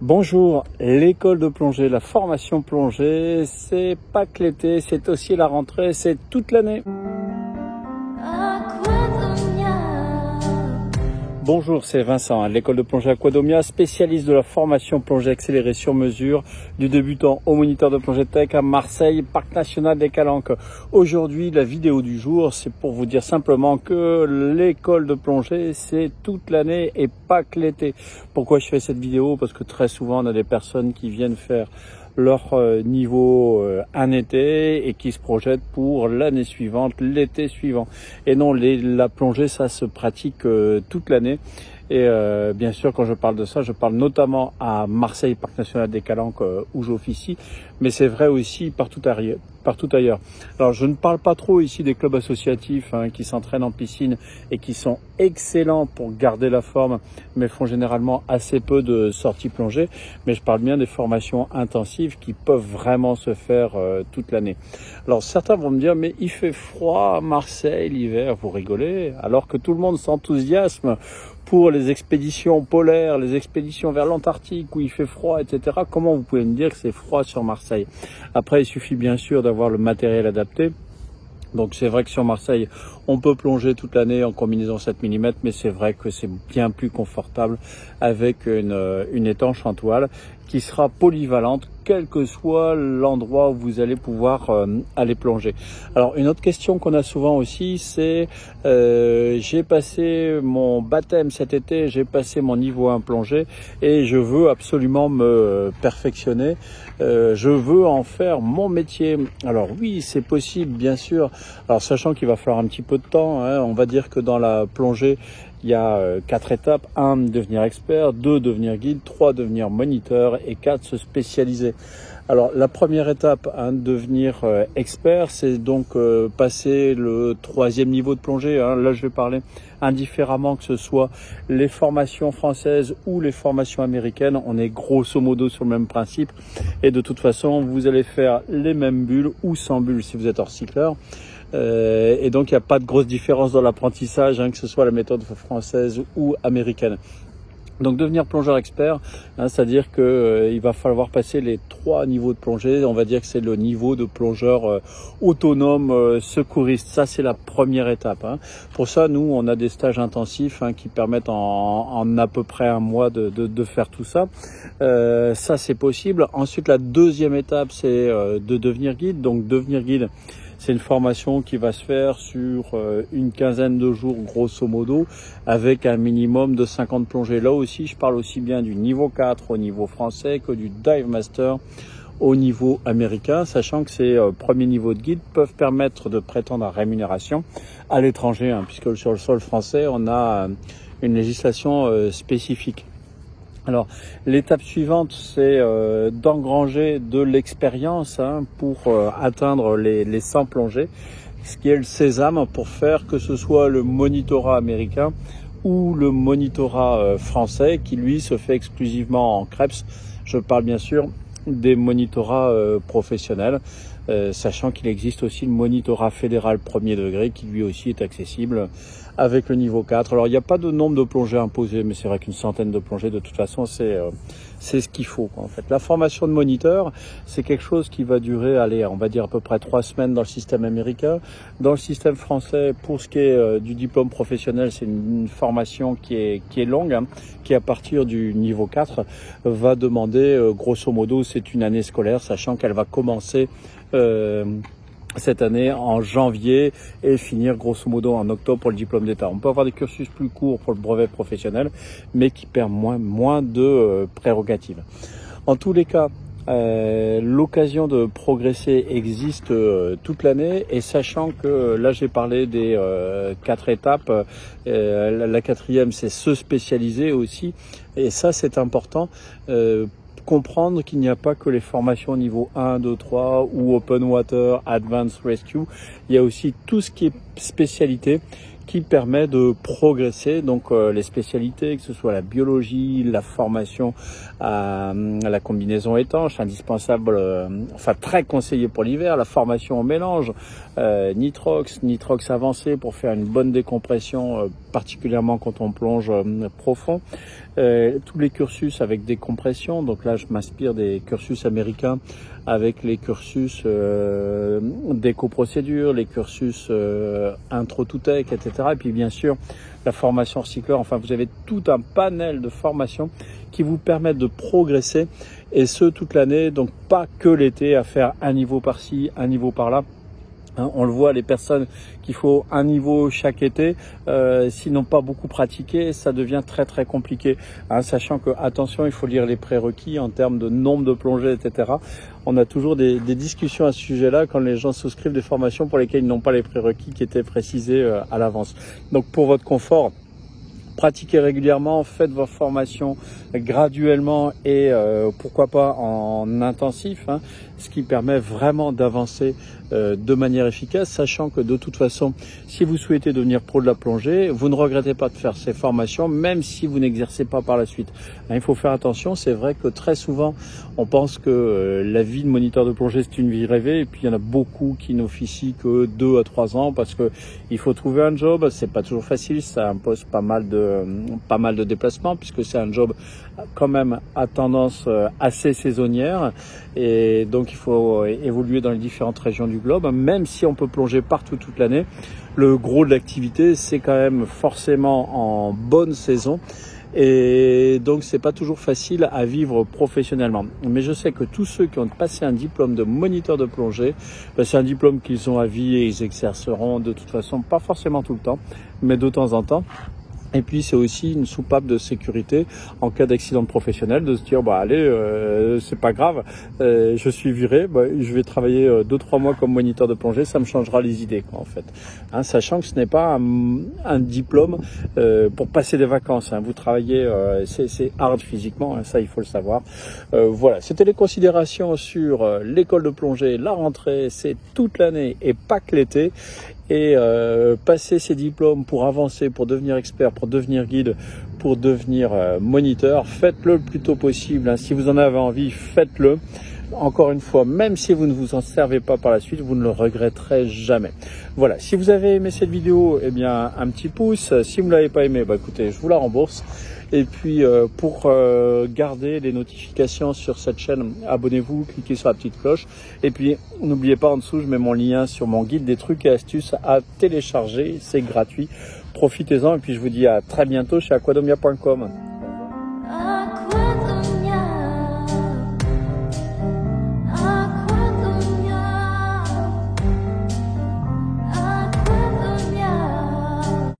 Bonjour, l'école de plongée, la formation plongée, c'est pas que l'été, c'est aussi la rentrée, c'est toute l'année. Bonjour, c'est Vincent, l'école de plongée Aquadomia, spécialiste de la formation plongée accélérée sur mesure, du débutant au moniteur de plongée tech à Marseille, Parc National des Calanques. Aujourd'hui, la vidéo du jour, c'est pour vous dire simplement que l'école de plongée, c'est toute l'année et pas que l'été. Pourquoi je fais cette vidéo? Parce que très souvent, on a des personnes qui viennent faire leur niveau un été et qui se projettent pour l'année suivante, l'été suivant. Et non, la plongée, ça se pratique toute l'année. Et bien sûr, quand je parle de ça, je parle notamment à Marseille, Parc National des Calanques, où j'officie, mais c'est vrai aussi partout ailleurs. Alors, je ne parle pas trop ici des clubs associatifs qui s'entraînent en piscine et qui sont excellents pour garder la forme, mais font généralement assez peu de sorties plongées. Mais je parle bien des formations intensives qui peuvent vraiment se faire toute l'année. Alors, certains vont me dire, mais il fait froid à Marseille l'hiver, vous rigolez, alors que tout le monde s'enthousiasme pour les expéditions polaires, les expéditions vers l'Antarctique où il fait froid, etc. Comment vous pouvez me dire que c'est froid sur Marseille? Après, il suffit bien sûr d'avoir le matériel adapté. Donc c'est vrai que sur Marseille, on peut plonger toute l'année en combinaison 7 mm, mais c'est vrai que c'est bien plus confortable avec une étanche en toile qui sera polyvalente, quel que soit l'endroit où vous allez pouvoir aller plonger. Alors une autre question qu'on a souvent aussi, c'est j'ai passé mon baptême cet été, j'ai passé mon niveau 1 plongée et je veux absolument me perfectionner, je veux en faire mon métier. Alors oui, c'est possible bien sûr. Alors sachant qu'il va falloir un petit peu de temps, on va dire que dans la plongée, il y a 4 étapes. 1, devenir expert. 2, devenir guide. 3, devenir moniteur. Et 4, se spécialiser. Alors la première étape, devenir expert, c'est donc passer le 3e niveau de plongée. Là, je vais parler indifféremment que ce soit les formations françaises ou les formations américaines. On est grosso modo sur le même principe. Et de toute façon, vous allez faire les mêmes bulles ou sans bulles si vous êtes hors cycleur. Et donc il n'y a pas de grosse différence dans l'apprentissage, que ce soit la méthode française ou américaine. Donc devenir plongeur expert, c'est-à-dire que il va falloir passer les 3 niveaux de plongée. On va dire que c'est le niveau de plongeur autonome secouriste. Ça, c'est la première étape. Pour ça, nous, on a des stages intensifs qui permettent en à peu près un mois de faire tout ça. Ça, c'est possible. Ensuite, la deuxième étape, c'est de devenir guide. Donc devenir guide, c'est une formation qui va se faire sur une quinzaine de jours, grosso modo, avec un minimum de 50 plongées. Là aussi, je parle aussi bien du niveau 4 au niveau français que du Dive Master au niveau américain, sachant que ces premiers niveaux de guide peuvent permettre de prétendre à rémunération à l'étranger, puisque sur le sol français, on a une législation spécifique. Alors, l'étape suivante, c'est d'engranger de l'expérience pour atteindre les 100 plongées, ce qui est le sésame pour faire que ce soit le monitorat américain ou le monitorat français, qui lui se fait exclusivement en CREPS. Je parle bien sûr des monitorats professionnels, sachant qu'il existe aussi le monitorat fédéral premier degré qui lui aussi est accessible avec le niveau 4. Alors il n'y a pas de nombre de plongées imposées, mais c'est vrai qu'une centaine de plongées de toute façon c'est ce qu'il faut en fait. La formation de moniteur, c'est quelque chose qui va durer, on va dire à peu près 3 semaines dans le système américain. Dans le système français, pour ce qui est du diplôme professionnel, c'est une formation qui est longue, qui à partir du niveau 4 va demander grosso modo, c'est une année scolaire, sachant qu'elle va commencer cette année en janvier et finir grosso modo en octobre pour le diplôme d'État. On peut avoir des cursus plus courts pour le brevet professionnel, mais qui perdent moins de prérogatives. En tous les cas, l'occasion de progresser existe toute l'année, et sachant que là j'ai parlé des 4 étapes, la 4e c'est se spécialiser aussi, et ça c'est important. Comprendre qu'il n'y a pas que les formations niveau 1, 2, 3 ou Open Water, Advanced Rescue. Il y a aussi tout ce qui est spécialité qui permet de progresser. Donc les spécialités, que ce soit la biologie, la formation à la combinaison étanche, indispensable, enfin très conseillé pour l'hiver, la formation au mélange, nitrox avancé pour faire une bonne décompression, particulièrement quand on plonge profond. Tous les cursus avec décompression, donc là je m'inspire des cursus américains avec les cursus d'éco-procédure, les cursus intro to tech, etc. Et puis bien sûr la formation recycleur. Enfin, vous avez tout un panel de formations qui vous permettent de progresser, et ce toute l'année, donc pas que l'été à faire un niveau par-ci, un niveau par-là. On le voit, les personnes qu'il faut un niveau chaque été, s'ils n'ont pas beaucoup pratiqué, ça devient très très compliqué. Sachant que, attention, il faut lire les prérequis en termes de nombre de plongées, etc. On a toujours des discussions à ce sujet-là quand les gens souscrivent des formations pour lesquelles ils n'ont pas les prérequis qui étaient précisés à l'avance. Donc pour votre confort, pratiquez régulièrement, faites vos formations graduellement et pourquoi pas en intensif, ce qui permet vraiment d'avancer de manière efficace, sachant que de toute façon, si vous souhaitez devenir pro de la plongée, vous ne regrettez pas de faire ces formations, même si vous n'exercez pas par la suite. Il faut faire attention, c'est vrai que très souvent, on pense que la vie de moniteur de plongée, c'est une vie rêvée, et puis il y en a beaucoup qui n'officient que 2 à 3 ans, parce que il faut trouver un job, c'est pas toujours facile, ça impose pas mal de déplacements, puisque c'est un job quand même à tendance assez saisonnière, et donc il faut évoluer dans les différentes régions du globe, même si on peut plonger partout toute l'année. Le gros de l'activité, c'est quand même forcément en bonne saison, et donc c'est pas toujours facile à vivre professionnellement. Mais je sais que tous ceux qui ont passé un diplôme de moniteur de plongée, c'est un diplôme qu'ils ont à vie et ils exerceront de toute façon, pas forcément tout le temps, mais de temps en temps. Et puis c'est aussi une soupape de sécurité en cas d'accident professionnel, de se dire allez, c'est pas grave, je suis viré, je vais travailler 2-3 mois comme moniteur de plongée, ça me changera les idées en fait. Sachant que ce n'est pas un diplôme pour passer des vacances. Vous travaillez, c'est hard physiquement, ça il faut le savoir. Voilà, c'était les considérations sur l'école de plongée. La rentrée, c'est toute l'année et pas que l'été. Et passer ces diplômes pour avancer, pour devenir expert, pour devenir guide, pour devenir moniteur, faites-le le plus tôt possible. Si vous en avez envie, faites-le. Encore une fois, même si vous ne vous en servez pas par la suite, vous ne le regretterez jamais. Voilà, si vous avez aimé cette vidéo, eh bien un petit pouce. Si vous ne l'avez pas aimé, écoutez, je vous la rembourse. Et puis pour garder les notifications sur cette chaîne, abonnez-vous, cliquez sur la petite cloche. Et puis n'oubliez pas, en dessous, je mets mon lien sur mon guide des trucs et astuces à télécharger. C'est gratuit. Profitez-en, et puis je vous dis à très bientôt chez aquadomia.com.